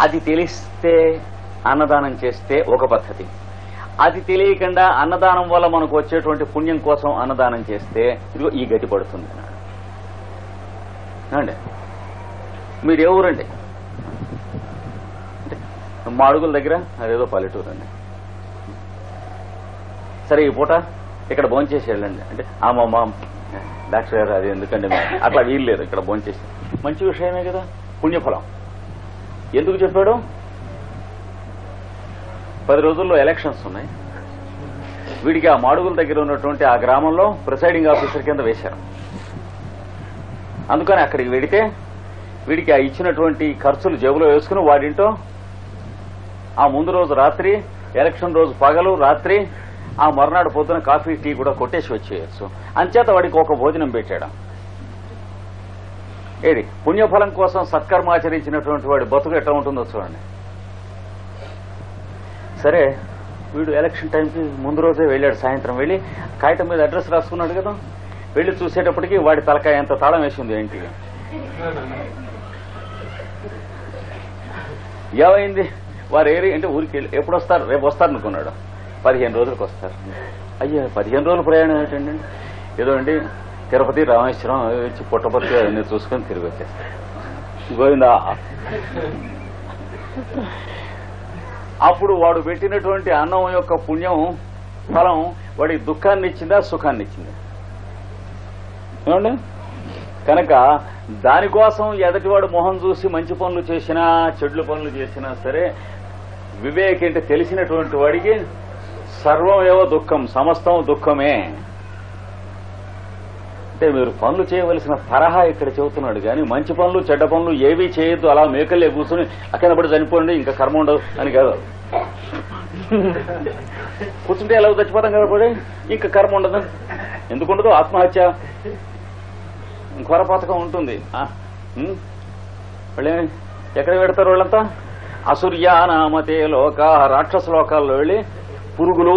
అది తెలిస్తే అన్నదానం చేస్తే ఒక పద్ధతి, అది తెలియకుండా అన్నదానం వల్ల మనకు వచ్చేటువంటి పుణ్యం కోసం అన్నదానం చేస్తే ఇదిగో ఈ గతి పడుతుంది అన్నాడు. అండి మీరు ఏ ఊరండి అంటే మాడుగుల దగ్గర, అదేదో పల్లెటూరు అండి. సరే ఈ పూట ఇక్కడ భోంచేసి వెళ్ళండి అంటే మా డాక్టర్ గారు అది ఎందుకండి అట్లా వీలు లేదు, ఇక్కడ భోంచేసి. మంచి విషయమే కదా, పుణ్యఫలం. ఎందుకు చెప్పాడు? 10 రోజుల్లో ఎలక్షన్స్ ఉన్నాయి. వీడికి ఆ మాడుగుల దగ్గర ఉన్నటువంటి ఆ గ్రామంలో ప్రిసైడింగ్ ఆఫీసర్ కింద వేశారు. అందుకని అక్కడికి వెడితే వీడికి ఆ ఇచ్చినటువంటి ఖర్చులు జేబులో వేసుకుని వాడింటో ఆ ముందు రోజు రాత్రి, ఎలక్షన్ రోజు పగలు రాత్రి, ఆ మర్నాడు పొద్దున కాఫీ టీ కూడా కొట్టేసి వచ్చేయచ్చు. అంచేత వాడికి ఒక భోజనం పెట్టాడు. ఏది పుణ్యఫలం కోసం సత్కర్మాచరించినటువంటి వాడి బతుకు ఎట్లా ఉంటుందో చూడండి. సరే వీడు ఎలక్షన్ టైంకి ముందు రోజే వెళ్ళాడు. సాయంత్రం వెళ్ళి కాగితం మీద అడ్రస్ రాసుకున్నాడు కదా. వెళ్ళి చూసేటప్పటికి వాడి తలకాయ ఎంత తాళం వేసింది ఇంటికి. ఏమైంది? వారు ఏరి అంటే ఊరికి వెళ్ళి ఎప్పుడు వస్తారు? రేపు వస్తారు అనుకున్నాడు. 15 రోజులకు వస్తారు. అయ్యా 15 రోజుల ప్రయాణం ఏంటండి? ఏదో అండి తిరుపతి రామేశ్వరం వచ్చి పుట్టపర్తి అన్ని చూసుకొని తిరిగి వచ్చేస్తారు. గోవిందా. అప్పుడు వాడు పెట్టినటువంటి అన్నం యొక్క పుణ్యం ఫలం వాడికి దుఃఖాన్ని ఇచ్చిందా, సుఖాన్ని ఇచ్చిందా? ఏమండి? కనుక దానికోసం ఎదటివాడు మొహం చూసి మంచి పనులు చేసినా చెడ్ల పనులు చేసినా సరే, వివేక్ అంటే తెలిసినటువంటి వాడికి సర్వం ఏవో దుఃఖం, సమస్తం దుఃఖమే. అంటే మీరు పనులు చేయవలసిన తరహా ఇక్కడ చెబుతున్నాడు కానీ మంచి పనులు చెడ్డ పనులు ఏవీ చేయొద్దు, అలా మేకల్లే కూర్చొని అక్కడ పడి చనిపోండి ఇంకా కర్మ ఉండదు అని కాదు. కూర్చుంటే ఎలా చచ్చిపోతాం కదా పడి, ఇంకా కర్మ ఉండదు. ఎందుకుండదు? ఆత్మహత్య ఘోర పథకం ఉంటుంది. వాళ్ళే ఎక్కడ పెడతారు వాళ్ళంతా? అసూర్యానామతే లోక, రాక్షస లోకాల్లో వెళ్ళి పురుగులు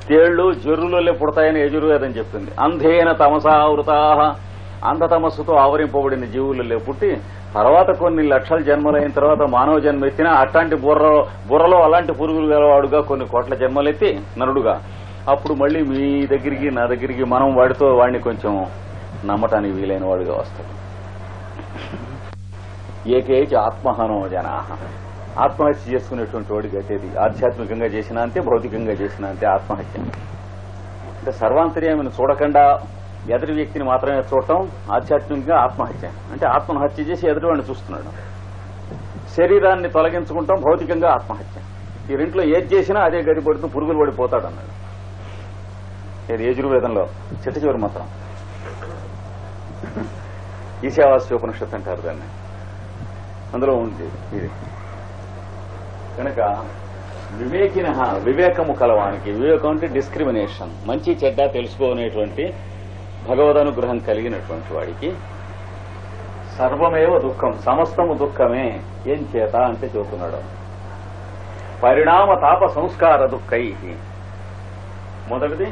తేళ్లు జర్రులలో పుడతాయని యజుర్వేదం చెప్తుంది. అంధేన తమసావృతా, అంధతమస్సుతో ఆవరింపబడిన జీవులలో పుట్టి తర్వాత కొన్ని లక్షల జన్మలైన తర్వాత మానవ జన్మ ఎత్తినా అట్లాంటి బుర్రలో అలాంటి పురుగులు గలవాడుగా కొన్ని కోట్ల జన్మలెత్తి నరుడుగా అప్పుడు మళ్ళీ మీ దగ్గరికి నా దగ్గరికి మనం వాడిని కొంచెం నమ్మటానికి వీలైన వాడుగా వస్తాడు. ఏకేచి ఆత్మహనో జనా, ఆత్మహత్య చేసుకునేటువంటి వాడు గట్టేది. ఆధ్యాత్మికంగా చేసినా అంతే, భౌతికంగా చేసినా అంతే ఆత్మహత్య. అంటే సర్వాంతర్యామిని చూడకుండా ఎదుటి వ్యక్తిని మాత్రమే చూడటం ఆధ్యాత్మికంగా ఆత్మహత్య. అంటే ఆత్మహత్య చేసి ఎదుటివాడిని చూస్తున్నాడు. శరీరాన్ని తొలగించుకుంటాం భౌతికంగా ఆత్మహత్య. ఈ రెంట్లో ఏది చేసినా అదే గది పడుతూ పురుగులు పడిపోతాడు అన్నాడు. ఇది యజుర్వేదంలో చిట్ట చివరి మాత్రం. ఈశావాస్యోపనిషత్తు అంటారు దాన్ని, అందులో ఉంది ఇది. కనుక వివేకిన, వివేకము కలవానికి, వివేకం అంటే డిస్క్రిమినేషన్, మంచి చెడ్డ తెలుసుకోనేటువంటి భగవదనుగ్రహం కలిగినటువంటి వాడికి సర్వమేవ దుఃఖం, సమస్తము దుఃఖమే. ఏం చేత అంటే చెబుతున్నాడు, పరిణామ తాప సంస్కార దుఃఖై. మొదటిది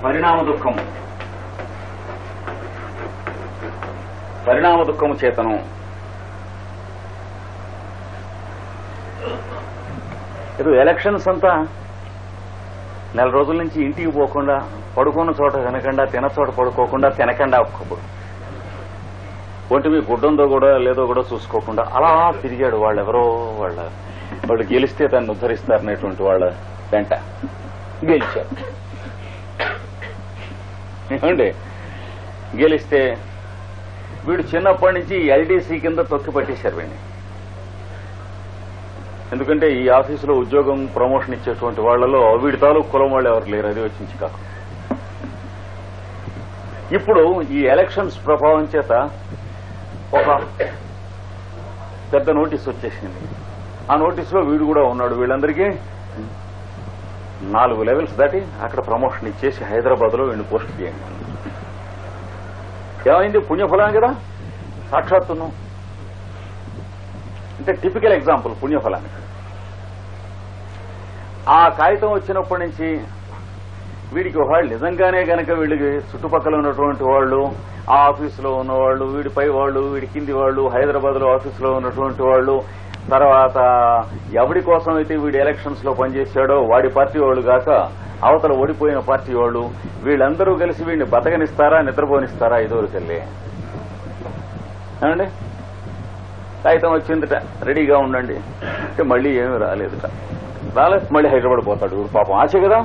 పరిణామ దుఃఖము. పరిణామ దుఃఖము చేతనం. ఇప్పుడు ఎలక్షన్స్ అంతా నెల రోజుల నుంచి ఇంటికి పోకుండా, పడుకున్న చోట తినకుండా, తిన చోట పడుకోకుండా, తినకుండా ఒంటి మీ గుడ్డందో కూడా లేదో కూడా చూసుకోకుండా అలా తిరిగాడు. వాళ్ళు గెలిస్తే దాన్ని ఉద్ధరిస్తారనేటువంటి వాళ్ళ వెంట గెలిచారు. ఏమండి? గెలిస్తే వీడు చిన్నప్పటి నుంచి ఎల్డీసీ కింద తొక్కి పట్టేశారు వీడిని. ఎందుకంటే ఈ ఆఫీసులో ఉద్యోగం ప్రమోషన్ ఇచ్చేటువంటి వాళ్లలో వీడి తాలూకు కులం వాళ్ళు ఎవరు లేరు, అది వచ్చించి కాకు. ఇప్పుడు ఈ ఎలక్షన్స్ ప్రభావం చేత ఒక పెద్ద నోటీస్ వచ్చేసింది. ఆ నోటీసులో వీడు కూడా ఉన్నాడు. వీళ్ళందరికీ 4 లెవెల్స్ దాటి అక్కడ ప్రమోషన్ ఇచ్చేసి హైదరాబాద్ లో వీడిని పోస్ట్ చేయండి. ఏమైంది? పుణ్యఫలం కదా సాక్షాత్తును. అంటే టిపికల్ ఎగ్జాంపుల్ పుణ్యఫలానికి. ఆ కాగితం వచ్చినప్పటి నుంచి వీడికి వాళ్ళు నిజంగానే గనక వీళ్ళకి చుట్టుపక్కల ఉన్నటువంటి వాళ్ళు, ఆ ఆఫీసులో ఉన్నవాళ్ళు, వీడి పై వాళ్ళు, వీడి కింది వాళ్ళు, హైదరాబాద్ లో ఆఫీసులో ఉన్నటువంటి వాళ్ళు, తర్వాత ఎవడి కోసం అయితే వీడి ఎలక్షన్స్ లో పనిచేశాడో వాడి పార్టీ వాళ్ళు కాక అవతల ఓడిపోయిన పార్టీ వాళ్ళు, వీళ్ళందరూ కలిసి వీడిని బతకనిస్తారా నిద్రపోనిస్తారా ఇదివరకెళ్ళి ఏమండి? కాగితం వచ్చిందట, రెడీగా ఉండండి అంటే మళ్ళీ ఏమీ రాలేదట. మళ్ళీ హైదరాబాద్ పోతాడు. పాపం ఆశ కదా,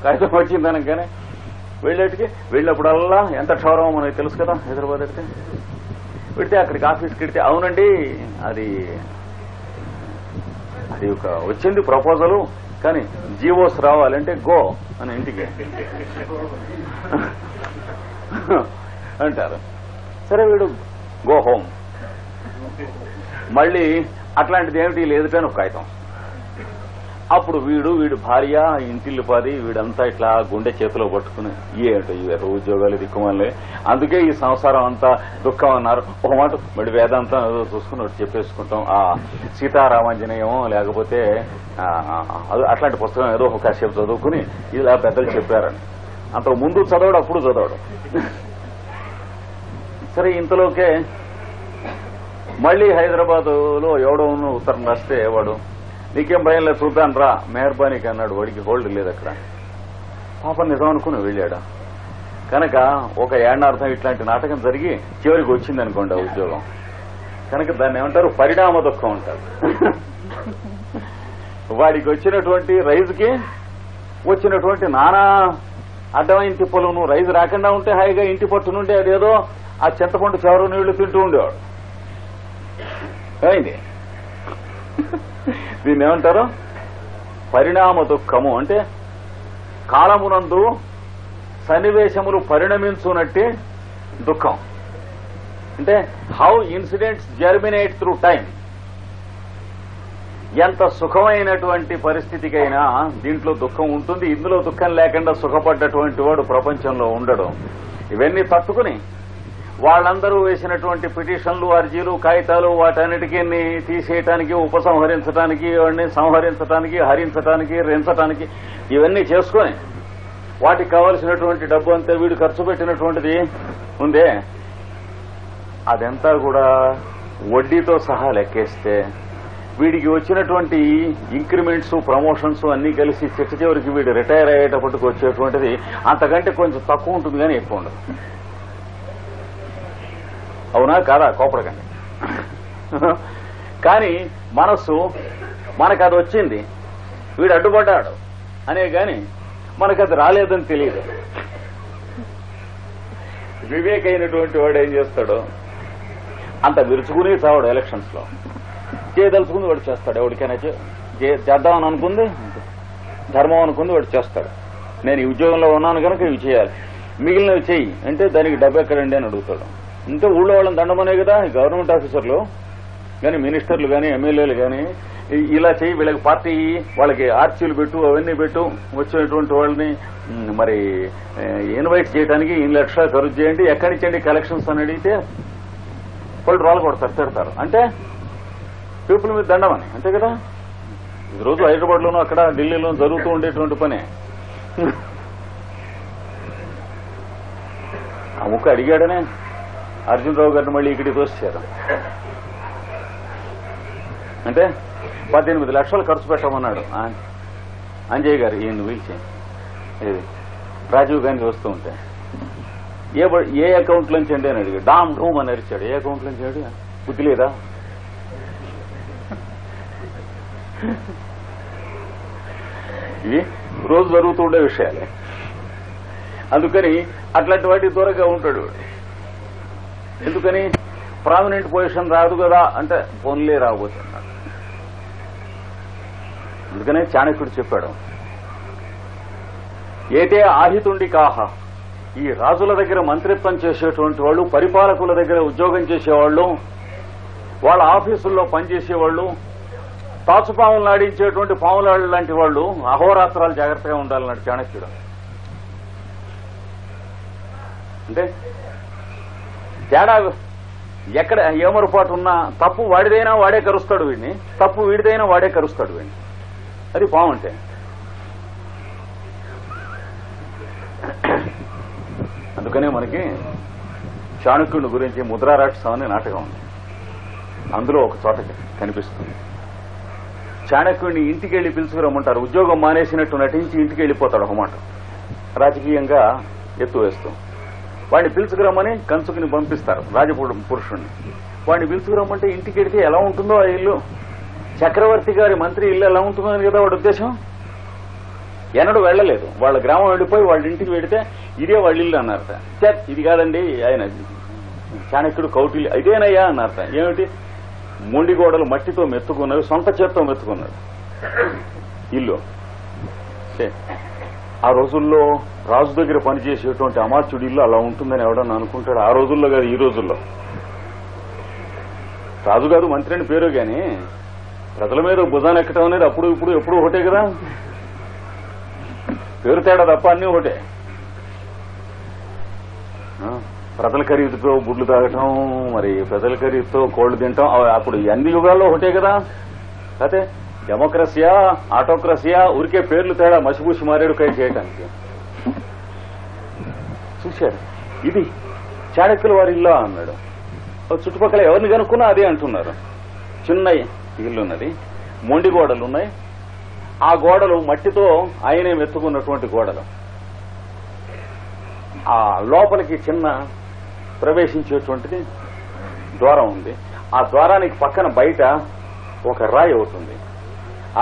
కాగితం వచ్చిందనగానే వెళ్ళినప్పుడల్లా ఎంత క్షౌరమో మనకి తెలుసు కదా. హైదరాబాద్ పెడితే అక్కడికి ఆఫీస్కి వెడితే, అవునండి అది ఒక వచ్చింది ప్రపోజలు, కానీ జీవోస్ రావాలంటే గో అని ఇంటికి అంటారు. సరే వీడు గో హోమ్. మళ్ళీ అట్లాంటిది ఏమిటి లేదుటని ఒక కాగితం. అప్పుడు వీడి భార్య, ఇంటిల్లిపాది, వీడంతా ఇట్లా గుండె చేతిలో పట్టుకుని ఏటో ఉద్యోగాలు దిక్కుమల్లే, అందుకే ఈ సంసారం అంతా దుఃఖం అన్నారు. ఒక మాట మళ్ళీ వేదాంతం ఏదో చూసుకుని ఒకటి చెప్పేసుకుంటాం. ఆ సీతారామాంజనేయమో లేకపోతే అట్లాంటి పుస్తకం ఏదో ఒక కాసేపు చదువుకుని ఇలా పెద్దలు చెప్పారని. అంతకు ముందు చదవడు, అప్పుడు చదవడు. సరే ఇంతలోకే మళ్ళీ హైదరాబాద్ లో ఎవడో ఉత్తరం రాస్తే వాడు, నీకేం భయం లేదు చూద్దాను రా మెహర్బానీకి అన్నాడు. వాడికి హోల్డ్ లేదు అక్కడ. పాపం నిజం అనుకుని వెళ్ళాడు. కనుక ఒక ఏడార్థం ఇట్లాంటి నాటకం జరిగి చివరికి వచ్చింది అనుకోండి ఆ ఉద్యోగం. కనుక దాన్ని ఏమంటారు, పరిణామ దుఃఖం అంటారు. వాడికి వచ్చినటువంటి రైజుకి వచ్చినటువంటి నానా అడ్డమైన తిప్పలు, నువ్వు రైజు రాకుండా ఉంటే హాయిగా ఇంటి పట్టు నుండి అదేదో ఆ చింతపండు చెవరు నీళ్లు తింటూ ఉండేవాడు. అయింది. దీన్ని ఏమంటారు, పరిణామ దుఃఖము. అంటే కాలమునందు సన్నివేశములు పరిణమించునట్టి దుఃఖం. అంటే how incidents germinate through time. ఎంత సుఖమైనటువంటి పరిస్థితికైనా దీంట్లో దుఃఖం ఉంటుంది. ఇందులో దుఃఖం లేకుండా సుఖపడ్డటువంటి వాడు ప్రపంచంలో ఉండడు. ఇవన్నీ తట్టుకుని వాళ్ళందరూ వేసినటువంటి పిటిషన్లు, అర్జీలు, కాగితాలు, వాటన్నిటికీ తీసేయటానికి, ఉపసంహరించడానికి, వాడిని సంహరించడానికి, హరించడానికి, రెంచడానికి ఇవన్నీ చేసుకుని వాటికి కావలసినటువంటి డబ్బు అంతా వీడు ఖర్చు పెట్టినటువంటిది ఉందే, అదంతా కూడా వడ్డీతో సహా లెక్కేస్తే వీడికి వచ్చినటువంటి ఇంక్రిమెంట్స్, ప్రమోషన్స్ అన్ని కలిసి చివరికి వీడు రిటైర్ అయ్యేటప్పటికి వచ్చేటువంటిది అంతకంటే కొంచెం తక్కువ ఉంటుంది కానీ ఎక్కువ ఉండదు. అవునా కాదా? కోపడకండి. కానీ మనస్సు మనకు అది వచ్చింది, వీడు అడ్డుపడ్డాడు అనే గాని మనకు అది రాలేదని తెలియదు. వివేక్ అయినటువంటి వాడు ఏం చేస్తాడు, అంత విరుచుకుని చావాడు. ఎలక్షన్స్ లో చేయదలుచుకుంది వాడు చేస్తాడు. ఎవరికైనా చేద్దామని అనుకుంది, ధర్మం అనుకుంది వాడు చేస్తాడు. నేను ఈ ఉద్యోగంలో ఉన్నాను కనుక ఇవి చేయాలి, మిగిలినవి చెయ్యి అంటే దానికి డబ్బు ఎక్కడండి అని అడుగుతాడు. ఇంకా ఊళ్ళో వాళ్ళని దండమనే కదా గవర్నమెంట్ ఆఫీసర్లు కానీ, మినిస్టర్లు కానీ, ఎమ్మెల్యేలు కానీ ఇలా చెయ్యి, వీళ్ళకి పార్టీ, వాళ్ళకి ఆర్చీలు పెట్టు, అవన్నీ పెట్టు, వచ్చేటువంటి వాళ్ళని మరి ఇన్వైట్ చేయడానికి 1 లక్షలు ఖర్చు చేయండి, ఎక్కడి నుంచండి కలెక్షన్స్ అని అడిగితే వాళ్ళు రాళ్ళు కొడతారు, తిడతారు. అంటే పీపుల్ మీద దండమని, అంతే కదా. ఈ రోజు హైదరాబాద్ లోనూ అక్కడ ఢిల్లీలోనూ జరుగుతూ ఉండేటువంటి పనే. ఆ ముక్క అడిగాడనే అర్జున్ రావు గారిని మళ్ళీ ఇక్కడికి తోసారు. అంటే 18 లక్షలు ఖర్చు పెట్టమన్నాడు అంజయ్ గారు. ఈయన పిలిచి రాజీవ్ గాంధీ వస్తూ ఉంటే ఏ అకౌంట్ నుంచి అండి అని అడిగాడు. డామ్ డూమ్ అని అరిచాడు. ఏ అకౌంట్ నుంచి అడిగా, బుద్ధి లేదా? ఇవి రోజు జరుగుతూ ఉండే విషయాలే. అందుకని అట్లాంటి వాటికి దూరంగా ఉంటాడు. ఎందుకని ప్రామినెంట్ పొజిషన్ రాదు కదా అంటే ఫోన్లే రాబోతున్నాడు. అందుకనే చాణక్యుడు చెప్పాడు, ఏటే ఆహితుండి కాహ. ఈ రాజుల దగ్గర మంత్రిత్వం చేసేటువంటి వాళ్ళు, పరిపాలకుల దగ్గర ఉద్యోగం చేసేవాళ్ళు, వాళ్ళ ఆఫీసుల్లో పనిచేసేవాళ్ళు, తాచుపాములు నాడించేటువంటి పాములాళ్ళు లాంటి వాళ్ళు అహోరాత్రాలు జాగ్రత్తగా ఉండాలన్నాడు చాణక్యుడు. అంటే తేడా ఎక్కడ ఏమరపాటు ఉన్నా తప్పు వాడిదైనా వాడే కరుస్తాడు వీడిని, తప్పు వీడిదైనా వాడే కరుస్తాడు వీడిని. అది పాము అంటే. పక్కనే మనకి చాణక్యుడి గురించి ముద్రారాక్షసం అనే నాటకం ఉంది. అందులో ఒక చోట కనిపిస్తుంది. చాణక్యుడిని ఇంటికి వెళ్లి పిలుచుకురమ్మంటారు. ఉద్యోగం మానేసినట్టు నటించి ఇంటికి వెళ్ళిపోతాడు ఒక మాట, రాజకీయంగా ఎత్తు వేస్తూ. వాడిని పిలుచుకురమ్మని కంచుకుని పంపిస్తారు పురుషుణ్ణి. వాడిని పిలుచుకురమ్మంటే ఇంటికి వెళితే ఎలా ఉంటుందో ఆ ఇల్లు, చక్రవర్తి గారి మంత్రి ఇల్లు ఎలా ఉంటుందో అని కదా వాడి ఉద్దేశం. ఎన్నడూ వెళ్లలేదు. వాళ్ళ గ్రామం వెళ్ళిపోయి వాళ్ళ ఇంటికి వెళితే ఇదే వాళ్ళ ఇల్లు అన్నారట. ఇది కాదండి ఆయన చాణక్యుడు కౌటిల్య ఇదేనయ్యా అన్నారట. ఏమిటి? మొండి గోడలు మట్టితో మెత్తుకున్నవి, సొంత చేత్తో మెత్తుకున్నది ఇల్లు. ఆ రోజుల్లో రాజు దగ్గర పనిచేసేటువంటి అమాత్యుడి ఇల్లు అలా ఉంటుందని ఎవడన్నా అనుకుంటాడు? ఆ రోజుల్లో కాదు, ఈ రోజుల్లో. రాజు కాదు మంత్రి అని పేరు గాని ప్రజల మీద భుజాన్ని ఎక్కడం అనేది అప్పుడు ఇప్పుడు ఎప్పుడు ఒకటే కదా, పేరు తేడా తప్ప అన్నీ ఒకటే. ప్రజల ఖరీదుతో గుడ్లు తాగటం, మరి ప్రజల ఖరీదుతో కోళ్లు తింటాం, అప్పుడు అన్ని యుగాల్లో ఒకటే కదా. అయితే డెమోక్రసీయా ఆటోక్రసీయా ఊరికే పేర్లు తేడా మసిపూసి మారేడు కై చేయటానికి చూశారు. ఇది చాణక్యుల వారి ఇల్లు అన్నాడు. చుట్టుపక్కల ఎవరిని కనుక్కున్నా అదే అంటున్నారు. చిన్న ఇల్లున్నది, మొండి గోడలు ఉన్నాయి. ఆ గోడలు మట్టితో ఆయనే మెత్తుకున్నటువంటి గోడలు. ఆ లోపలికి చిన్న ప్రవేశించేటువంటిది ద్వారం ఉంది. ఆ ద్వారానికి పక్కన బయట ఒక రాయి అవుతుంది.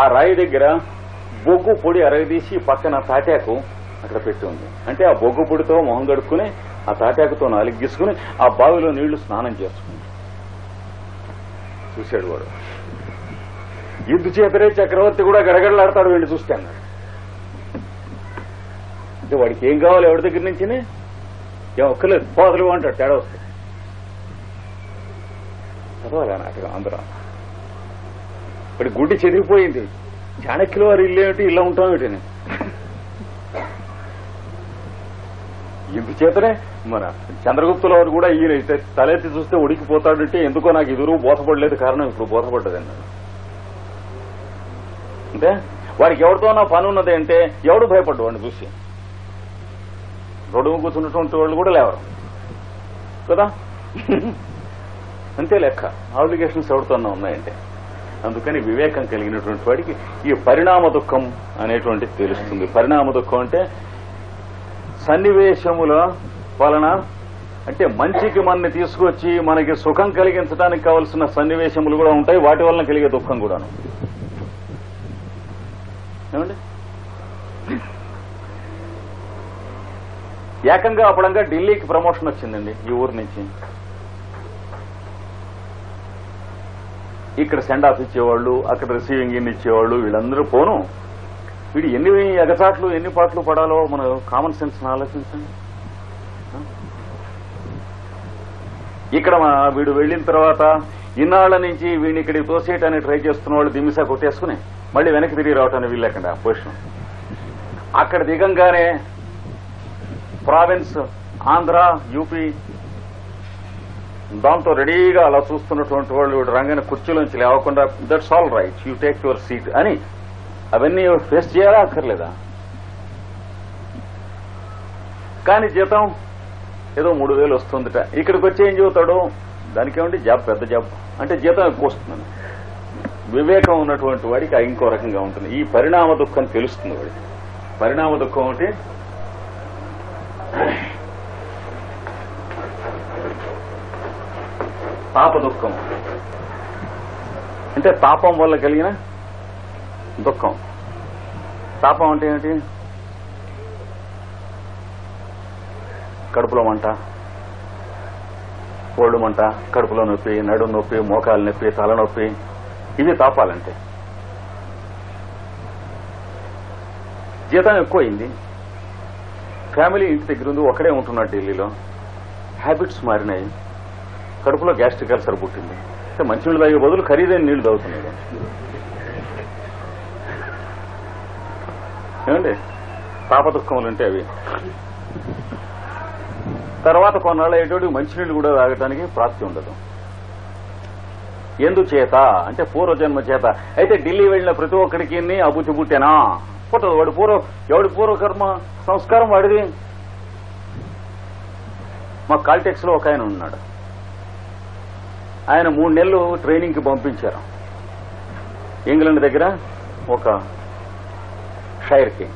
ఆ రాయి దగ్గర బొగ్గు పొడి అరగదీసి పక్కన తాటాకు అక్కడ పెట్టి ఉంది. అంటే ఆ బొగ్గు పొడితో మొహం గడుక్కుని ఆ తాటాకుతో నాలుగు గీసుకుని ఆ బావిలో నీళ్లు స్నానం చేసుకుని చూశాడు వాడు. ఇందుచేతనే చక్రవర్తి కూడా గడగడలాడతాడు వీళ్ళు చూస్తే అన్నాడు. అంటే వాడికి ఏం కావాలి ఎవరి దగ్గర నుంచి? ఏం ఒక్కలేదు, పోతలు అంటాడు. తేడా వస్తే చదవాలి నాటకం అందరూ. ఇప్పుడు గుడ్డి చెదిరిపోయింది. చాణక్యుల వారు ఇల్లు ఏమిటి, ఇలా ఉంటాం ఏమిటని. ఇందుచేతనే మన చంద్రగుప్తుల వారు కూడా ఈయన తలెత్తి చూస్తే ఉడికిపోతాడంటే ఎందుకో నాకు ఎదురు బోధపడలేదు, కారణం ఇప్పుడు బోధపడ్డది అన్నాడు. అంటే వాడికి ఎవరితో నా పని ఉన్నది అంటే ఎవడు భయపడ్డు వాడిని చూసి. రోడ్డు కూర్చున్నటువంటి వాళ్ళు కూడా లేవరు కదా, అంతే లెక్క. ఆబ్లిగేషన్స్ ఎవరితోన్నా ఉన్నాయంటే. అందుకని వివేకం కలిగినటువంటి వాడికి ఈ పరిణామ దుఃఖం అనేటువంటిది తెలుస్తుంది. పరిణామ దుఃఖం అంటే సన్నివేశముల వలన, అంటే మంచికి మనని తీసుకొచ్చి మనకి సుఖం కలిగించడానికి కావలసిన సన్నివేశములు కూడా ఉంటాయి, వాటి వలన కలిగే దుఃఖం కూడాను. ఏమండి, ఏకంగా అప్పుడంగా ఢిల్లీకి ప్రమోషన్ వచ్చిందండి ఈ ఊరు నుంచి. ఇక్కడ సెండ్ ఆఫ్ ఇచ్చేవాళ్ళు, అక్కడ రిసీవింగ్ ఇన్ ఇచ్చేవాళ్ళు, వీళ్ళందరూ పోను. వీడు ఎన్ని ఎగచాట్లు ఎన్ని పాటలు పడాలో మన కామన్ సెన్స్ ఆలోచించండి. ఇక్కడ వీడు వెళ్లిన తర్వాత ఇన్నాళ్ల నుంచి వీడిని ఇక్కడికి తోసేయటానికి ట్రై చేస్తున్న వాళ్ళు దిమిసా కొట్టేసుకుని మళ్ళీ వెనక్కి తిరిగి రావటానికి వీళ్ళకుండా పొజిషన్. అక్కడ దిగంగానే ప్రావిన్స్, ఆంధ్ర, యూపీ దాంతో రెడీగా అలా చూస్తున్నటువంటి వాళ్ళు వీడు రంగని కుర్చీలోంచి లేవకుండా that's all right, you take your seat అని అవన్నీ ఫేస్ చేయాలా అక్కర్లేదా? కానీ జీతం ఏదో 3,000 వస్తుందిట. ఇక్కడికి వచ్చి ఏం చెబుతాడు? దానికేమంటే జాబ్, పెద్ద జాబ్ అంటే జీతం ఎక్కువ వస్తుందని. వివేకం ఉన్నటువంటి వాడికి ఇంకో రకంగా ఉంటుంది. ఈ పరిణామ దుఃఖం తెలుస్తుంది వాడికి. పరిణామ దుఃఖం అంటే తాప దుఃఖం అంటే తాపం వల్ల కలిగిన దుఃఖం. తాపం అంటే ఏమిటి? కడుపులో మంట, ఒళ్ళు మంట, కడుపులో నొప్పి, నడుము నొప్పి, మోకాలు నొప్పి, తలనొప్పి, ఇవి తాపాలంటే. జీతం ఎక్కువైంది, ఫ్యామిలీ ఇంటి దగ్గర ఉంది, ఒకడే ఉంటున్నాడు ఢిల్లీలో, హ్యాబిట్స్ మారినాయి, కడుపులో గ్యాస్ట్రిక్ అల్సర్ పుట్టింది. అంటే మంచినీళ్ళు తాగే బదులు ఖరీదైన నీళ్లు తాగుతున్నాడు. ఏమండి, తాపదుఃఖములు అంటే అవి. తర్వాత కొన్నాళ్ళు అయ్యేటోటి మంచినీళ్ళు కూడా తాగటానికి ప్రాప్తి ఉండదు. ఎందుచేత అంటే పూర్వజన్మ చేత. అయితే ఢిల్లీ వెళ్లిన ప్రతి ఒక్కడికి అబుచి పుట్టేనా పుట్టదు. ఎవడి పూర్వకర్మ సంస్కారం వాడిది. మా కాల్టెక్స్ లో ఒక ఆయన ఉన్నాడు. ఆయన 3 నెలలు ట్రైనింగ్ కి పంపించారు ఇంగ్లాండ్ దగ్గర ఒక షైర్కి,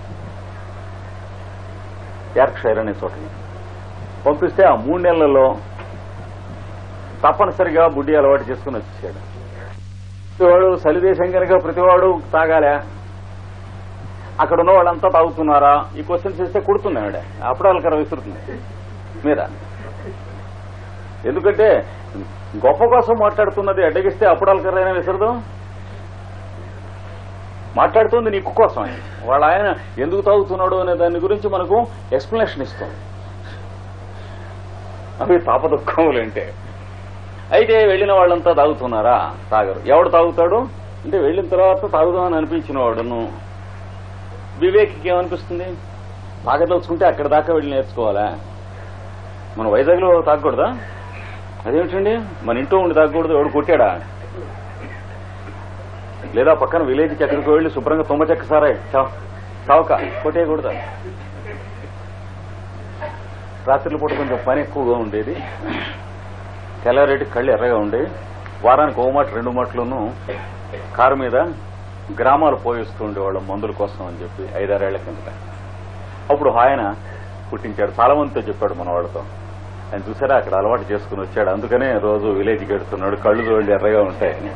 యార్క్షైర్ అనే చోటకి పంపిస్తే ఆ 3 నెలలలో తప్పనిసరిగా బుడ్డి అలవాటు చేసుకుని వచ్చేసాడు. ప్రతివాడు చలిదేశం కనుక ప్రతివాడు తాగాలే, అక్కడ ఉన్న వాళ్ళంతా తాగుతున్నారా, ఈ క్వశ్చన్స్ చేస్తే కుడుతుంది ఆవిడ, అప్పుడాల కర విసురుతుంది మీద. ఎందుకంటే గొప్ప కోసం మాట్లాడుతున్నది అడ్డగిస్తే అప్పుడాల కర్రైనా విసరదు, మాట్లాడుతుంది నీకు కోసం. వాళ్ళ ఆయన ఎందుకు తాగుతున్నాడు అనే దాని గురించి మనకు ఎక్స్ప్లెనేషన్ ఇస్తుంది. అవి తాపదుఖములంటే. అయితే వెళ్ళిన వాళ్ళంతా తాగుతున్నారా, తాగరు. ఎవడు తాగుతాడు అంటే వెళ్ళిన తర్వాత తాగుదామని అనిపించిన వాడును. వివేక్కి ఏమనిపిస్తుంది, తాగదలుచుకుంటే అక్కడ దాకా వెళ్ళి నేర్చుకోవాలా, మన వైజాగ్ లో తాగకూడదా, అదేమిటండి మన ఇంట్లో ఉండి తాగకూడదు, ఎవడు కొట్టాడా, లేదా పక్కన విలేజ్కి ఎక్కడికి వెళ్ళి శుభ్రంగా తుమ్మ చెక్క సారా చావక కొట్టేయకూడదా. రాత్రుల పూట కొంచెం పని ఎక్కువగా ఉండేది, తెల్లారేటికి కళ్ళు ఎర్రగా ఉండేవి. వారానికి 1 మాట 2 మాటలను కారు మీద గ్రామాలు పోయిస్తూ ఉండేవాళ్ళం మందుల కోసం అని చెప్పి 5-6 ఏళ్ల కిందట. అప్పుడు ఆయన పుట్టించాడు, చాలా మందితో చెప్పాడు మన వాళ్ళతో. ఆయన చూసారా అక్కడ అలవాటు చేసుకుని వచ్చాడు, అందుకనే రోజు విలేజ్కి వెడుతున్నాడు, కళ్ళు చూడండి ఎర్రగా ఉంటాయని.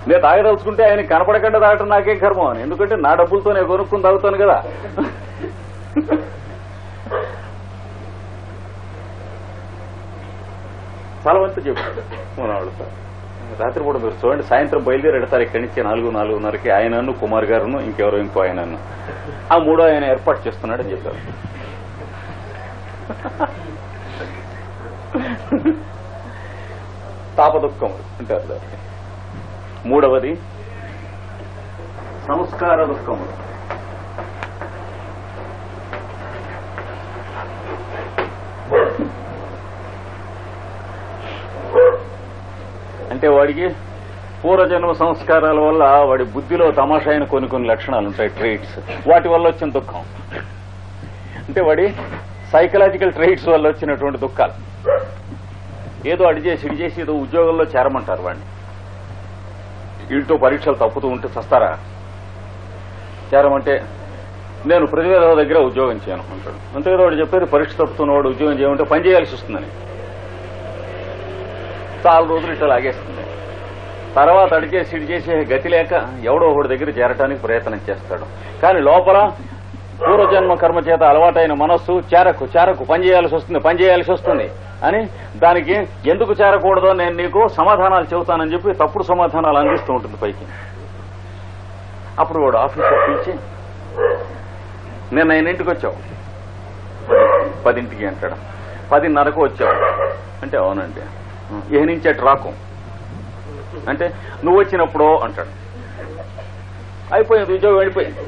నేను తాగదలుచుకుంటే ఆయన కనపడకుండా తాగటం నాకేం కర్మం అని, ఎందుకంటే నా డబ్బులతో నేను కొనుక్కుని తాగుతాను కదా. చాలా మంది చెప్పాడు మన వాళ్ళతో. రాత్రిపూట మీరు చూడండి, సాయంత్రం బయలుదేరి ఎడతారు ఇక్కడి నుంచి 4-4:30కి. ఆయనను కుమార్ గారును ఇంకెవరో ఇంకో ఆయనను, ఆ 3వ ఆయన ఏర్పాటు చేస్తున్నాడని చెప్పారు. తాపదుఖములు అంటారు దాన్ని. 3వది సంస్కార దుఃఖములు. అంటే వాడికి పూర్వజన్మ సంస్కారాల వల్ల వాడి బుద్ధిలో తమాషైన కొన్ని లక్షణాలు ఉంటాయి, ట్రైట్స్, వాటి వల్ల వచ్చిన దుఃఖం. అంటే వాడి సైకలాజికల్ ట్రైట్స్ వల్ల వచ్చినటువంటి దుఃఖాలు. ఏదో ఇడి చేసి ఏదో ఉద్యోగంలో చేరమంటారు వాడిని, వీటితో పరీక్షలు తప్పుతూ ఉంటే చస్తారా, చేరమంటే నేను ప్రతివేద దగ్గర ఉద్యోగం చేయను అంటాడు. అంతేకాదు వాడు చెప్పేది పరీక్ష తప్పుతున్నవాడు ఉద్యోగం చేయమంటే పని చేయాల్సి వస్తుందని. చాలా రోజులు ఇట్లా లాగేస్తుంది. తర్వాత సిడి చేసే గతి లేక ఎవడో ఒకటి దగ్గర చేరటానికి ప్రయత్నం చేస్తాడు. కానీ లోపల పూర్వజన్మ కర్మ చేత అలవాటైన మనస్సు చేరకు పని చేయాల్సి వస్తుంది అని, దానికి ఎందుకు చేరకూడదో నేను నీకు సమాధానాలు చెబుతానని చెప్పి తప్పుడు సమాధానాలు అందిస్తూ ఉంటుంది పైకి. అప్పుడు వాడు ఆఫీసర్ పిలిచి, నేను 9ంటికి వచ్చావు, 10ంటికి అంటాడు. 10:30కు వచ్చావు అంటే అవునండి. ఏ నుంచి అటు రాకు అంటే నువ్వు వచ్చినప్పుడు అంటాడు. అయిపోయింది, ఉద్యోగం వెళ్ళిపోయింది.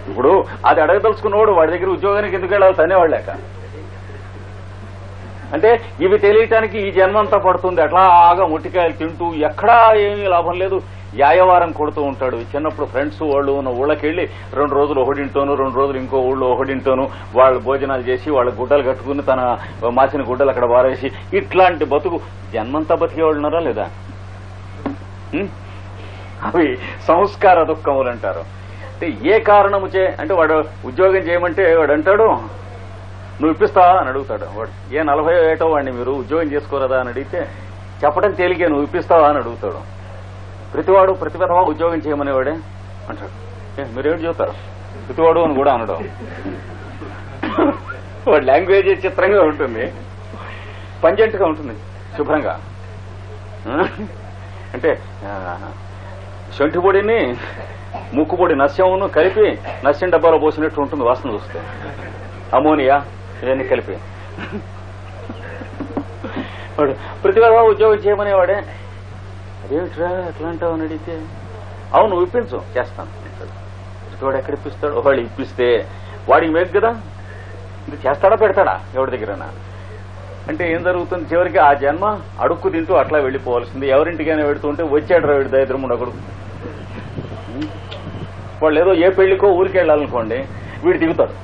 ఇప్పుడు అది అడగదలుచుకున్నవాడు వాడి దగ్గర ఉద్యోగానికి ఎందుకు వెళ్ళాలి, తనేవాళ్ళేక. అంటే ఇవి తెలియటానికి ఈ జన్మంతా పడుతుంది. అట్లాగా ముట్టికాయలు తింటూ ఎక్కడా ఏమీ లాభం లేదు, యాయవారం కొడుతూ ఉంటాడు. చిన్నప్పుడు ఫ్రెండ్స్ వాళ్ళు ఉన్న ఊళ్ళకెళ్ళి 2 రోజులు ఒకడింటోను, 2 రోజులు ఇంకో ఊళ్ళో ఒకడింటోను వాళ్ళు భోజనాలు చేసి వాళ్ళ గుడ్డలు కట్టుకుని తన మాసిన గుడ్డలు అక్కడ వారేసి ఇట్లాంటి బతుకు జన్మంతా బతికేవాళ్ళు ఉన్నారా లేదా? అవి సంస్కార దుఃఖములు అంటారు. అంటే ఏ కారణము అంటే వాడు ఉద్యోగం చేయమంటే వాడు అంటాడు నువ్వు ఇప్పిస్తావా అని అడుగుతాడు. వాడు ఏ 40 ఏటో వాడిని మీరు ఉద్యోగం చేసుకోరదా అని అడిగితే చెప్పడం తేలికే, నువ్వు ఇప్పిస్తావా అని అడుగుతాడు. ప్రతివాడు ప్రతిపదవా ఉద్యోగం చేయమనేవాడే అంటాడు. మీరేమిటి చెబుతారు, ప్రతివాడు అని కూడా అనడం. వాడి లాంగ్వేజ్ చిత్రంగా ఉంటుంది, పంజెంట్ గా ఉంటుంది, శుభ్రంగా. అంటే శొంఠి పొడిని ముక్కుపొడి నస్యమును కలిపి నస్యం డబ్బాలో పోసినట్టు ఉంటుంది వాసన చూస్తే. అమోనియా ఇవన్నీ కలిపి వాడు ప్రతిపదవా ఉద్యోగం చేయమనేవాడే. అదేమిట్రా ఎట్లా అంటావు అని అడిగితే అవును నువ్వు ఇప్పించు చేస్తాను. వాడు ఎక్కడ ఇప్పిస్తాడు, వాడు ఇప్పిస్తే వాడికి మేకు కదా, ఇది చేస్తాడా పెడతాడా ఎవరి దగ్గరనా. అంటే ఏం జరుగుతుంది, చివరికి ఆ జన్మ అడుక్కు తింటూ అట్లా వెళ్లిపోవాల్సింది. ఎవరింటికైనా పెడుతుంటే వచ్చాడు వీడి దరిద్రముడు ఒకడు. వాళ్ళు ఏదో ఏ పెళ్లికో ఊరికి వెళ్ళాలనుకోండి, వీడు దిగుతాడు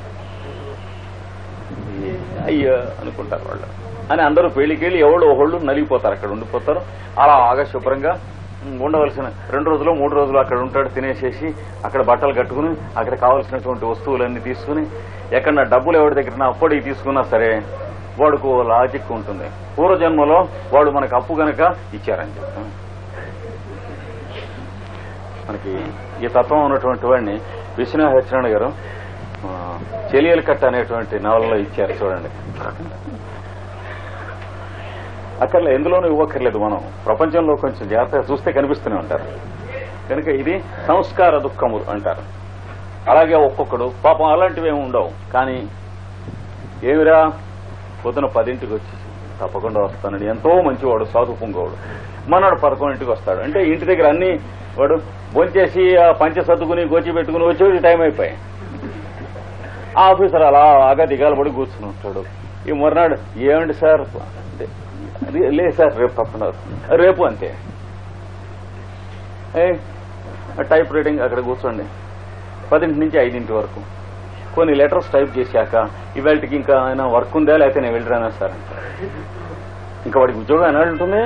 అయ్యో అనుకుంటారు వాళ్ళు అని అందరూ పెళ్లికి వెళ్ళి ఎవరు ఒకళ్ళు నలిగిపోతారు, అక్కడ ఉండిపోతారు. అలాగా శుభ్రంగా ఉండవలసిన 2 రోజులు 3 రోజులు అక్కడ ఉంటాడు. తినేసేసి అక్కడ బట్టలు కట్టుకుని అక్కడ కావలసినటువంటి వస్తువులన్నీ తీసుకుని ఎక్కడన్నా డబ్బులు ఎవరి దగ్గర అప్పటికి తీసుకున్నా సరే వాడుకు లాజిక్ ఉంటుంది. పూర్వజన్మలో వాడు మనకు అప్పు గనక ఇచ్చారని చెప్తాం. మనకి ఈ తత్వం ఉన్నటువంటి వాడిని విశ్వనాథ సత్యనారాయణ గారు చెలియలు కట్ట అనేటువంటి నవలలో ఇచ్చారు చూడండి. అక్కర్లే, ఎందులోనూ ఇవ్వక్కర్లేదు. మనం ప్రపంచంలో కొంచెం జాగ్రత్తగా చూస్తే కనిపిస్తూనే ఉంటారు. కనుక ఇది సంస్కార దుఃఖము అంటారు. అలాగే ఒక్కొక్కడు పాపం అలాంటివి ఏమి ఉండవు, కానీ ఏమిరా పొద్దున 10ంటికి వచ్చి తప్పకుండా వస్తానండి, ఎంతో మంచివాడు సాధు పుంగవుడు, మనాడు 11ంటికి వస్తాడు. అంటే ఇంటి దగ్గర అన్ని వాడు భోంచేసి పంచ సర్దుకుని గోచి పెట్టుకుని వచ్చేది టైం అయిపోయాయి. ఆ ఆఫీసర్ అలాగా దిగాలు పడి కూర్చుని ఉంటాడు. ఈ మర్నాడు ఏమండి సార్ అంటే లేదు సార్ రేపు తప్పకుండా రేపు అంతే. టైప్ రైటింగ్ అక్కడ కూర్చోండి 10 నుంచి 5 వరకు కొన్ని లెటర్స్ టైప్ చేశాక ఇవాళకి ఇంకా ఆయన వర్క్ ఉందా లేకపోతే నేను వెళ్ళిరానా సార్ అంటే ఇంకా వాడికి ఉద్యోగం ఎనాడు ఉంటుంది.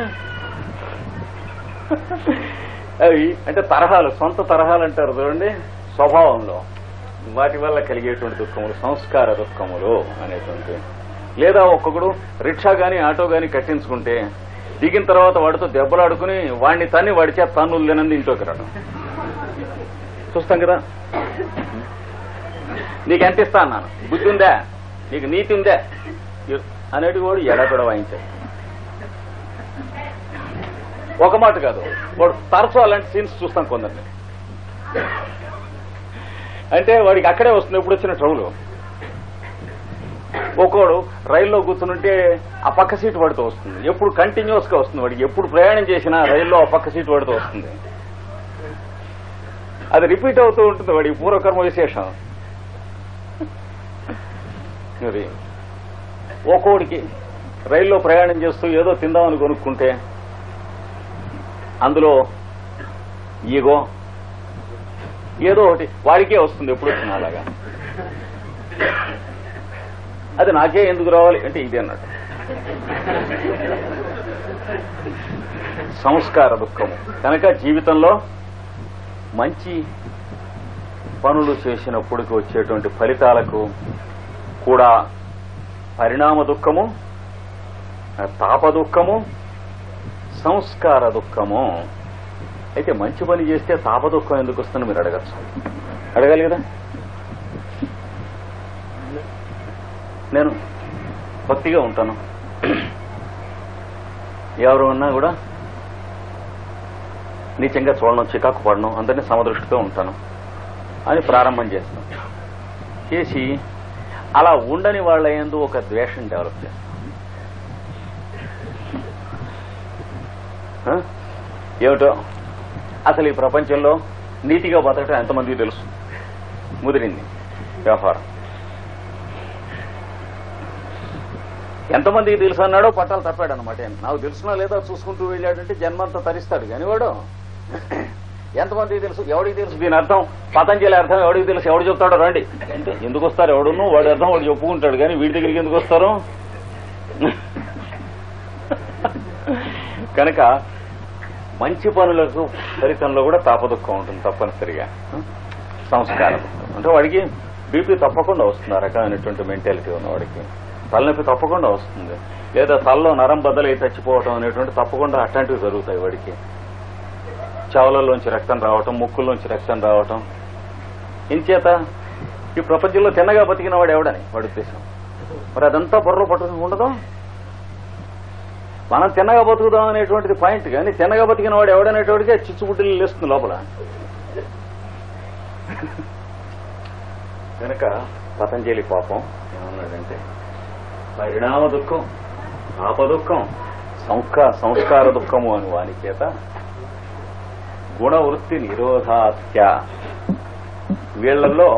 అవి అంటే తరహాలు, సొంత తరహాలు అంటారు చూడండి స్వభావంలో, వాటి వల్ల కలిగేటువంటి దుఃఖములు సంస్కార దుఃఖములు అనేటువంటి. లేదా ఒక్కొక్కడు రిక్షా గాని ఆటో గాని కట్టించుకుంటే దిగిన తర్వాత వాడితో దెబ్బలాడుకుని వాడిని తన్ని వాడిచే తన్నులు లేనంది ఇంట్లోకి రావడం చూస్తాం కదా. నీకు ఎంత ఇస్తా అన్నాను, బుద్ధి ఉందా, నీకు నీతి ఉందా అనేటి వాడు ఎడపెడ వాయించాడు. ఒక మాట కాదు, వాడు తరచు అలాంటి సీన్స్ చూస్తాం కొందరిని. అంటే వాడికి అక్కడే వస్తుంది ఎప్పుడు వచ్చిన ట్రబుల్. ఒక్కోడు రైల్లో కూర్చుంటే ఆ పక్క సీటు పడుతూ వస్తుంది, ఎప్పుడు కంటిన్యూస్ గా వస్తుంది. వాడికి ఎప్పుడు ప్రయాణం చేసినా రైల్లో ఆ పక్క సీటు పడుతూ వస్తుంది. అది రిపీట్ అవుతూ ఉంటుంది వాడికి పూర్వకర్మ విశేషం. మరి ఒక్కోడికి రైల్లో ప్రయాణం చేస్తూ ఏదో తిందామని కొనుక్కుంటే అందులో ఈగో ఏదో ఒకటి వాడికే వస్తుంది ఎప్పుడు వచ్చినా అలాగా. అది నాకే ఎందుకు రావాలి అంటే ఇది అన్నట్టు సంస్కార దుఃఖము. కనుక జీవితంలో మంచి పనులు చేసినప్పటికి వచ్చేటువంటి ఫలితాలకు కూడా పరిణామ దుఃఖము, తాప దుఃఖము, సంస్కార దుఃఖము. అయితే మంచి పని చేస్తే తాప దుఃఖం ఎందుకు వస్తుందో మీరు అడగచ్చు, అడగాలి కదా. నేను భక్తిగా ఉంటాను, ఎవరు ఉన్నా కూడా నీచంగా చూడడం, చికాకు పడడం, అందరినీ సమదృష్టితో ఉంటాను అని ప్రారంభం చేస్తాం. చేసి అలా ఉండని వాళ్ళ యందు ఒక ద్వేషం డెవలప్ చేస్తాం. ఏమిటో అసలు ఈ ప్రపంచంలో నీతిగా బతకటం ఎంతమందికి తెలుసు, ముదిరింది వ్యవహారం. ఎంతమందికి తెలుసు అన్నాడో పట్టాలు తప్పాడు అనమాట. నాకు తెలుసునా లేదా చూసుకుంటూ వెళ్ళాడంటే జన్మంతా తరిస్తాడు. కానీ వాడు ఎంతమందికి తెలుసు, ఎవడికి తెలుసు, దీని అర్థం పతంజలి అర్థం ఎవడికి తెలుసు, ఎవడు చెప్తాడో రండి అంటే ఎందుకు వస్తారు, ఎవడును వాడి అర్థం వాడు చెప్పుకుంటాడు. కానీ వీడి దగ్గరికి ఎందుకు వస్తారు? కనుక మంచి పనులకు ఫలితంలో కూడా తాపదుఖం ఉంటుంది తప్పనిసరిగా. సంస్కారం అంటే వాడికి బీపీ తప్పకుండా వస్తుంది, ఆ రకమైనటువంటి మెంటాలిటీ ఉన్నవాడికి తలనొప్పి తప్పకుండా వస్తుంది, లేదా తలలో నరం బద్దలై చచ్చిపోవటం అనేటువంటి తప్పకుండా అట్లాంటివి జరుగుతాయి వాడికి. చెవులలోంచి రక్తం రావటం, ముక్కుల్లోంచి రక్తం రావటం. ఇంచేత ఈ ప్రపంచంలో తిన్నగా బతికిన వాడు ఎవడని వాడి ఉద్దేశం. మరి అదంతా బుర్రలో పట్టుకుని ఉండదు. మనం తిన్నగా బతుకుదాం అనేటువంటిది పాయింట్, కానీ తిన్నగా బతికిన వాడు ఎవడనేటువంటిగా చిచ్చుబుడ్డిలు లేస్తుంది లోపల. కనుక పతంజలి పాపం ఏమన్నాడంటే పరిణామ దుఃఖం, పాప దుఃఖం, సంస్కార దుఃఖము అని వాని చేత గుణవృత్తి నిరోధాత్య. వీళ్లలో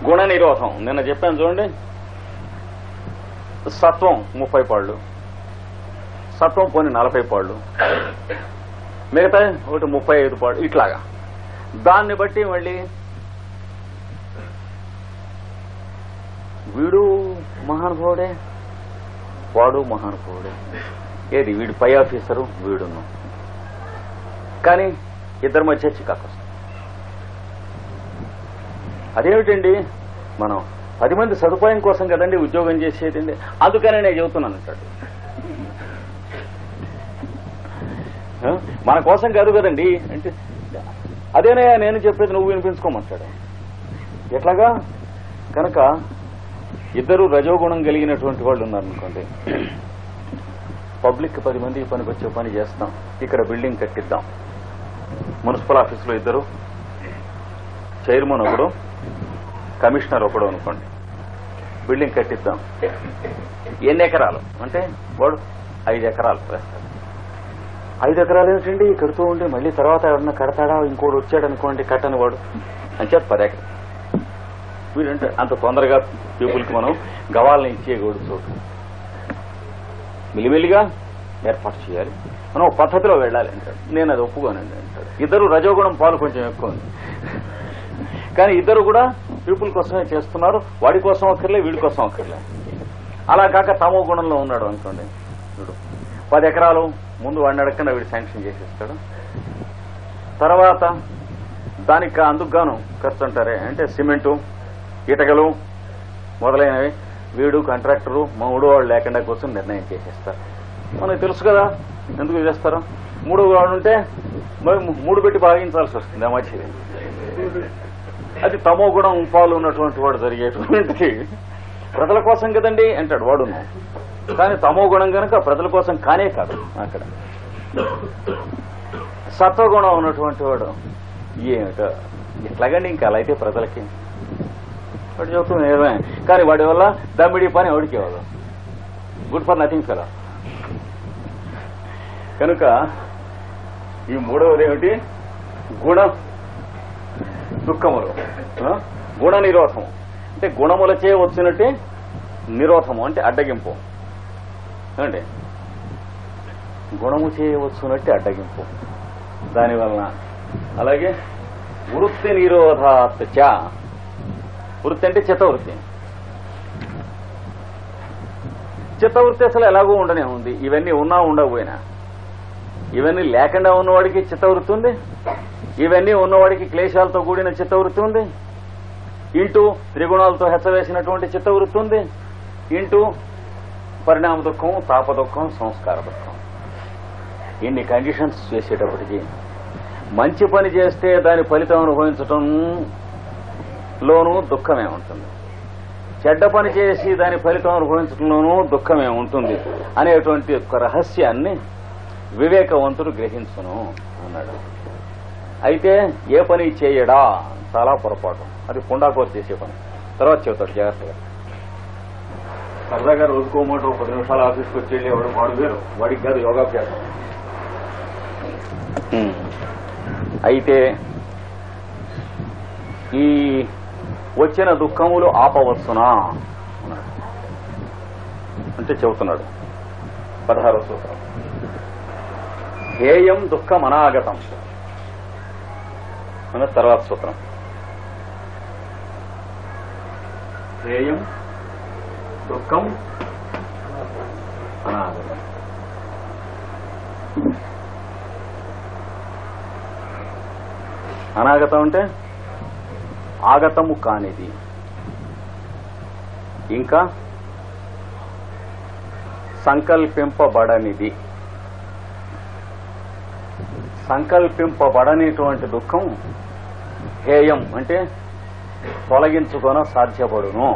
గుణ నిరోధం నిన్న చెప్పాను చూడండి. సత్వం 30 పాళ్ళు, సత్వం పోని 40 పాళ్ళు, మిగతా ఒకటి 35 పాళ్ళు, ఇట్లాగా. దాన్ని బట్టి మళ్ళీ వీడు మహానుభావుడే, వాడు మహానుభావుడే. ఏది వీడు పై ఆఫీసరు, వీడును. కానీ ఇద్దరి మధ్య చికాకు వస్తుంది. అదేమిటండి, మనం 10 మంది సదుపాయం కోసం కదండి ఉద్యోగం చేసేదండి, అందుకనే నేను చెబుతున్నాను అంటాడు. మన కోసం కాదు కదండి అంటే, అదేనయ్యా నేను చెప్పేది, నువ్వు వినిపించుకోమంటాడు. ఎట్లాగా? కనుక ఇద్దరు రజోగుణం కలిగినటువంటి వాళ్ళు ఉన్నారనుకోండి, పబ్లిక్ 10 మంది పనికి వచ్చే పని చేస్తాం, ఇక్కడ బిల్డింగ్ కట్టిద్దాం. మున్సిపల్ ఆఫీసులో ఇద్దరు, చైర్మన్ ఒకడు, కమిషనర్ ఒకడు అనుకోండి, బిల్డింగ్ కట్టిద్దాం. ఎన్ని ఎకరాలు అంటే వాడు 5 ఎకరాలు వేస్తాడు. 5 ఎకరాలు ఏమిటండి కడుతూ ఉండి మళ్ళీ తర్వాత ఎవరన్నా కడతాడా, ఇంకోటి వచ్చాడు అనుకోండి కట్టని వాడు అని చెప్పి 10 ఎకరాలు. వీడంటే అంత తొందరగా పీపుల్కి మనం గవాలని ఇచ్చేయకూడదు, చోటు మిలిమిలిగా ఏర్పాటు చేయాలి, మనం పద్ధతిలో వెళ్ళాలి అంటాడు. నేను అది ఒప్పుకోనండి అంటాడు. ఇద్దరు రజోగుణం పాలు కొంచెం ఎక్కువ ఉంది, కానీ ఇద్దరు కూడా పీపుల్ కోసమే చేస్తున్నారు. వాడి కోసం అక్కర్లే, వీడి కోసం అక్కర్లే. అలా కాక తమో గుణంలో ఉన్నాడు అనుకోండి, వీడు 10 ఎకరాలు ముందు వాడిని అడగకుండా వీడు శాంక్షన్ చేసేస్తాడు. తర్వాత దానికి అందుకు గాను ఖర్చు అంటారే అంటే సిమెంటు, ఇటకలు మొదలైనవి వీడు కాంట్రాక్టరు మూడో వాళ్ళు లేకుండా కూర్చొని నిర్ణయం చేసేస్తారు. మనకు తెలుసు కదా ఎందుకు చేస్తారో. 3 వాడు ఉంటే 3 పెట్టి భావించాల్సి వస్తుంది ఆ మధ్య. అది తమో గుణం పాలు ఉన్నటువంటి వాడు జరిగేటువంటి. ప్రజల కోసం కదండి అంటాడు వాడును, కానీ తమో గుణం కనుక ప్రజల కోసం కానే కాదు. అక్కడ సత్వగుణం ఉన్నటువంటి వాడు ఏమిటో ఎట్లాగండి, ఇంకా అలా అయితే ప్రజలకి వాడు చెబుతుంది ఏమే, కానీ వాడి వల్ల దమ్మిడి పని వాడికి ఇవ్వదు. Good for nothing fellow. కనుక ఈ మూడవది ఏమిటి? గుణ దుఃఖములు. గుణ నిరోధము అంటే గుణములచే వచ్చినట్టే నిరోధము అంటే అడ్డగింపు. ఏమంటే గుణము చేయవచ్చునట్టే అడ్డగింపు దానివలన. అలాగే వృత్తి నిరోధాత్ చ. వృత్తి అంటే చిత్తవృత్తి. చిత్తవృత్తి అసలు ఎలాగో ఉండనే ఉంది. ఇవన్నీ ఉన్నా ఉండకపోయినా, ఇవన్నీ లేకుండా ఉన్నవాడికి చిత్తవృత్తి ఉంది, ఇవన్నీ ఉన్నవాడికి క్లేశాలతో కూడిన చిత్తవృత్తి ఉంది, ఇంటూ త్రిగుణాలతో హెచ్చవేసినటువంటి చిత్తవృత్తి ఉంది, ఇంటూ పరిణామ దుఃఖం, తాప దుఃఖం, సంస్కార దుఃఖం. ఇన్ని కండిషన్స్ చేసేటప్పటికీ మంచి పని చేస్తే దాని ఫలితం అనుభవించటంలోనూ దుఃఖమే ఉంటుంది, చెడ్డ పని చేసి దాని ఫలితం అనుభవించడంలోనూ దుఃఖమే ఉంటుంది అనేటువంటి ఒక రహస్యాన్ని వివేకవంతుడు గ్రహించును అన్నాడు. అయితే ఏ పని చేయడా చాలా పొరపాటు, అది పుండాకోరు చేసే పని. తర్వాత చెబుతాడు జాగ్రత్తగా. సరదాగా రోజుకోమాట 10 నిమిషాలు ఆఫీస్కి వచ్చి వెళ్ళి ఎవడు వాడు వేరు, వాడికి కాదు యోగాభ్యాసం. అయితే ఈ వచ్చిన దుఃఖములు ఆపవచ్చునా అంటే చెబుతున్నాడు 16వ సూత్రం. హేయం దుఃఖం అనాగతం అన్న తర్వాత సూత్రం. హేయం దుఃఖం అనాగతం. అనాగతం అంటే ఆగతము కానిది, ఇంకా సంకల్పింపబడనిది. సంకల్పింపబడనిటువంటి దుఃఖం హేయం అంటే తొలగించుకొన సాధ్యపడును,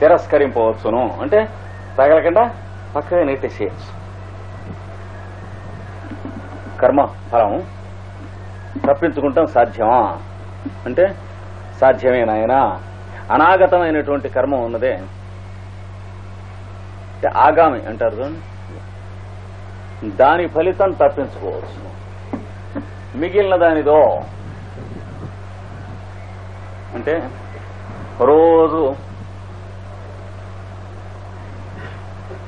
తిరస్కరింపవచ్చును అంటే తగలకుండా పక్కగా నెట్టేసేయచ్చు. కర్మ ఫలం తప్పించుకుంటాం సాధ్యమా అంటే సాధ్యమే నాయన. అనాగతమైనటువంటి కర్మ ఉన్నదే ఆగామి అంటారు చూడండి, దాని ఫలితం తప్పించుకోవచ్చు. మిగిలిన దానిదో అంటే రోజు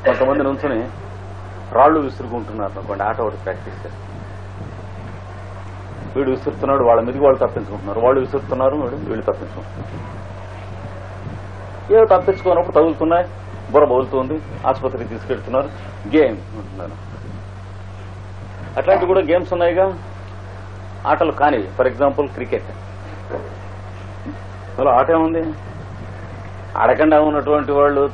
కొంతమంది నుంచుని రాళ్లు విసురుకుంటున్నారు అనుకోండి, ఆట ఒకటి ప్రాక్టీస్ చేస్తారు. వీడు విసురుతున్నాడు, వాళ్ళ మీదకి వాళ్ళు తప్పించుకుంటున్నారు, వాళ్ళు విసురుతున్నారు, వీళ్ళు తప్పించుకుంటున్నారు. ఏదో తప్పించుకున్నప్పుడు తగులుతున్నాయి, బుర్ర బౌలుతుంది, ఆసుపత్రికి తీసుకెళ్తున్నారు, గేమ్ అంటున్నారు. అట్లాంటివి కూడా గేమ్స్ ఉన్నాయిగా, ఆటలు కానీ. ఫర్ ఎగ్జాంపుల్ క్రికెట్, అలా ఆట ఏముంది, ఆడకుండా ఉన్నటువంటి వాళ్ళు